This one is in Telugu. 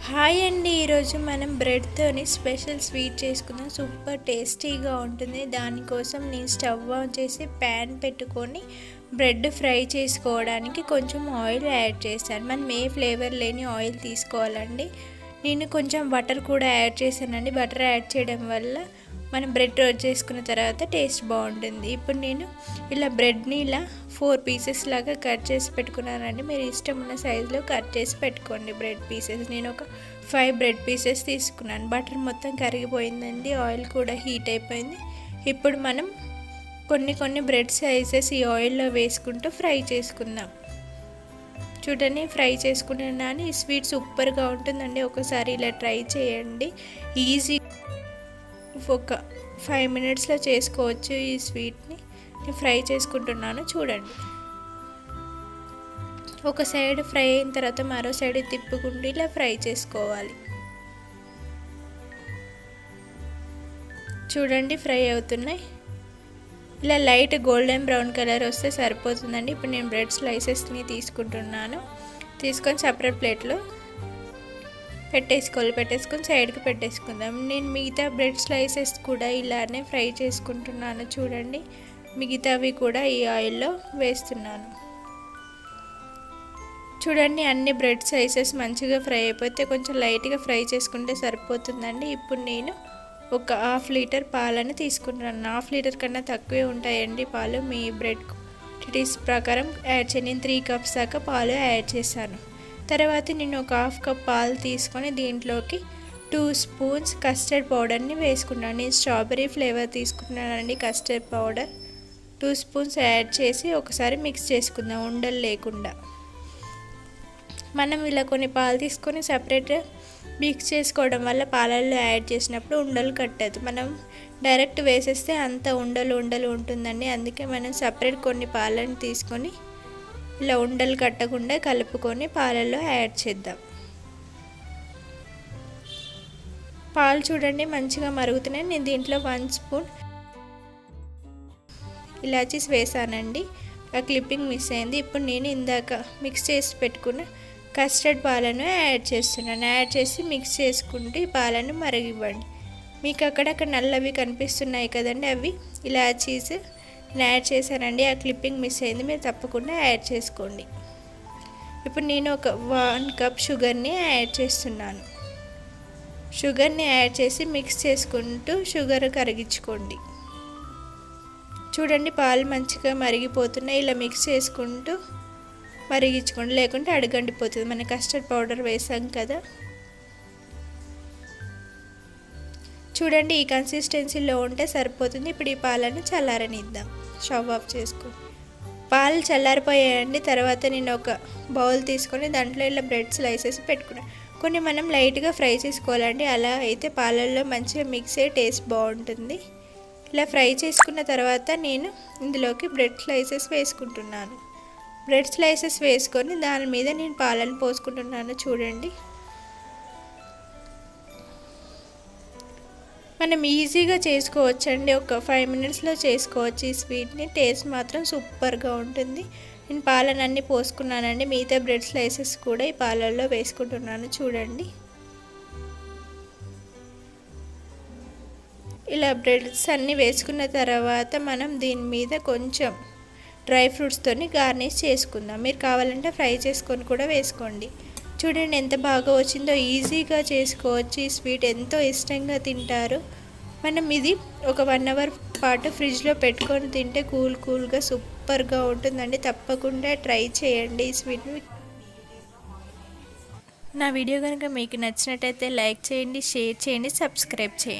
హాయ్ అండి, ఈరోజు మనం బ్రెడ్తోని స్పెషల్ స్వీట్ చేసుకుందాం. సూపర్ టేస్టీగా ఉంటుంది. దానికోసం నేను స్టవ్ ఆన్ చేసి ప్యాన్ పెట్టుకొని బ్రెడ్ ఫ్రై చేసుకోవడానికి కొంచెం ఆయిల్ యాడ్ చేశాను. మనం ఏ ఫ్లేవర్ లేని ఆయిల్ తీసుకోవాలండి. నేను కొంచెం బటర్ కూడా యాడ్ చేశానండి. బటర్ యాడ్ చేయడం వల్ల మనం బ్రెడ్ రోస్ట్ చేసుకున్న తర్వాత టేస్ట్ బాగుంటుంది. ఇప్పుడు నేను ఇలా బ్రెడ్ని ఇలా 4 పీసెస్ లాగా కట్ చేసి పెట్టుకున్నానండి. మీరు ఇష్టం ఉన్న సైజులో కట్ చేసి పెట్టుకోండి బ్రెడ్ పీసెస్. నేను ఒక 5 బ్రెడ్ పీసెస్ తీసుకున్నాను. బటర్ మొత్తం కరిగిపోయిందండి, ఆయిల్ కూడా హీట్ అయిపోయింది. ఇప్పుడు మనం కొన్ని బ్రెడ్ సైజెస్ ఈ ఆయిల్లో వేసుకుంటూ ఫ్రై చేసుకుందాం. చూడండి, ఫ్రై చేసుకుంటున్నాను. ఈ స్వీట్ సూపర్గా ఉంటుందండి. ఒకసారి ఇలా ట్రై చేయండి. ఈజీ, ఒక 5 మినిట్స్లో చేసుకోవచ్చు. ఈ స్వీట్ని నేను ఫ్రై చేసుకుంటున్నాను. చూడండి, ఒక సైడ్ ఫ్రై అయిన తర్వాత మరో సైడ్ తిప్పుకుంటూ ఇలా ఫ్రై చేసుకోవాలి. చూడండి, ఫ్రై అవుతున్నాయి. ఇలా లైట్ గోల్డెన్ బ్రౌన్ కలర్ వస్తే సరిపోతుందండి. ఇప్పుడు నేను బ్రెడ్ స్లైసెస్ని తీసుకుంటున్నాను. తీసుకొని సపరేట్ ప్లేట్లో పెట్టేసుకొని సైడ్కి పెట్టేసుకుందాం. నేను మిగతా బ్రెడ్ స్లైసెస్ కూడా ఇలానే ఫ్రై చేసుకుంటున్నాను. చూడండి, మిగతావి కూడా ఈ ఆయిల్లో వేస్తున్నాను. చూడండి, అన్ని బ్రెడ్ స్లైసెస్ మంచిగా ఫ్రై అయిపోతే కొంచెం లైట్గా ఫ్రై చేసుకుంటే సరిపోతుందండి. ఇప్పుడు నేను ఒక 1/2 లీటర్ పాలను తీసుకుంటున్నాను. 1/2 లీటర్ కన్నా తక్కువే ఉంటాయండి పాలు. మీ బ్రెడ్ క్వాంటిటీస్ ప్రకారం యాడ్ చేయండి. నేను 3 కప్స్ దాకా పాలు యాడ్ చేశాను. తర్వాత నేను ఒక 1/2 కప్ పాలు తీసుకొని దీంట్లోకి 2 స్పూన్స్ కస్టర్డ్ పౌడర్ని వేసుకున్నాను. నేను స్ట్రాబెర్రీ ఫ్లేవర్ తీసుకున్నానండి. కస్టర్డ్ పౌడర్ 2 స్పూన్స్ యాడ్ చేసి ఒకసారి మిక్స్ చేసుకుందాం, ఉండలు లేకుండా. మనం ఇలా కొన్ని పాలు తీసుకొని సపరేట్ మిక్స్ చేసుకోవడం వల్ల పాలల్లో యాడ్ చేసినప్పుడు ఉండలు కట్టదు. మనం డైరెక్ట్ వేసేస్తే అంత ఉండలు ఉంటుందండి. అందుకే మనం సపరేట్ కొన్ని పాలను తీసుకొని ఇలా ఉండలు కట్టకుండా కలుపుకొని పాలల్లో యాడ్ చేద్దాం. పాలు చూడండి మంచిగా మరుగుతున్నాయి. నేను దీంట్లో 1 స్పూన్ ఇలాచీస్ వేసానండి. ఆ క్లిప్పింగ్ మిస్ అయింది. ఇప్పుడు నేను ఇందాక మిక్స్ చేసి పెట్టుకున్న కస్టర్డ్ పాలను యాడ్ చేస్తున్నాను. యాడ్ చేసి మిక్స్ చేసుకుంటూ ఈ పాలను మరిగివ్వండి. మీకు అక్కడక్కడ నల్లవి కనిపిస్తున్నాయి కదండి, అవి ఇలాచీస్ యాడ్ చేశానండి. ఆ క్లిప్పింగ్ మిస్ అయింది, మీరు తప్పకుండా యాడ్ చేసుకోండి. ఇప్పుడు నేను ఒక 1 కప్ షుగర్ని యాడ్ చేస్తున్నాను. షుగర్ని యాడ్ చేసి మిక్స్ చేసుకుంటూ షుగర్ కరిగించుకోండి. చూడండి, పాలు మంచిగా మరిగిపోతున్నాయి. ఇలా మిక్స్ చేసుకుంటూ మరిగించుకోండి, లేకుంటే అడుగండిపోతుంది. మనం కస్టర్డ్ పౌడర్ వేసాం కదా. చూడండి, ఈ కన్సిస్టెన్సీలో ఉంటే సరిపోతుంది. ఇప్పుడు ఈ పాలను చల్లారనిద్దాం. స్టవ్ ఆఫ్ చేసుకోండి. పాలు చల్లారిపోయాయండి. తర్వాత నేను ఒక బౌల్ తీసుకొని దాంట్లో ఇలా బ్రెడ్ స్లైసెస్ పెట్టుకున్నాను. కొన్ని మనం లైట్గా ఫ్రై చేసుకోవాలండి. అలా అయితే పాలల్లో మంచిగా మిక్స్ అయ్యి టేస్ట్ బాగుంటుంది. ఇలా ఫ్రై చేసుకున్న తర్వాత నేను ఇందులోకి బ్రెడ్ స్లైసెస్ వేసుకుంటున్నాను. బ్రెడ్ స్లైసెస్ వేసుకొని దాని మీద నేను పాలను పోసుకుంటున్నాను. చూడండి, మనం ఈజీగా చేసుకోవచ్చండి. ఒక 5 మినిట్స్లో చేసుకోవచ్చు ఈ స్వీట్ని. టేస్ట్ మాత్రం సూపర్గా ఉంటుంది. నేను పాలనన్నీ పోసుకున్నానండి. మిగతా బ్రెడ్ స్లైసెస్ కూడా ఈ పాలల్లో వేసుకుంటున్నాను. చూడండి, ఇలా బ్రెడ్స్ అన్నీ వేసుకున్న తర్వాత మనం దీని మీద కొంచెం డ్రై ఫ్రూట్స్తోని గార్నిష్ చేసుకుందాం. మీరు కావాలంటే ఫ్రై చేసుకొని కూడా వేసుకోండి. చూడండి ఎంత బాగా వచ్చిందో. ఈజీగా చేసుకోవచ్చు. ఈ స్వీట్ ఎంతో ఇష్టంగా తింటారు. మనం ఇది ఒక 1 అవర్ పాటు ఫ్రిడ్జ్లో పెట్టుకొని తింటే కూల్గా సూపర్గా ఉంటుందండి. తప్పకుండా ట్రై చేయండి ఈ స్వీట్ని. నా వీడియో కనుక మీకు నచ్చినట్టయితే లైక్ చేయండి, షేర్ చేయండి, సబ్స్క్రైబ్ చేయండి.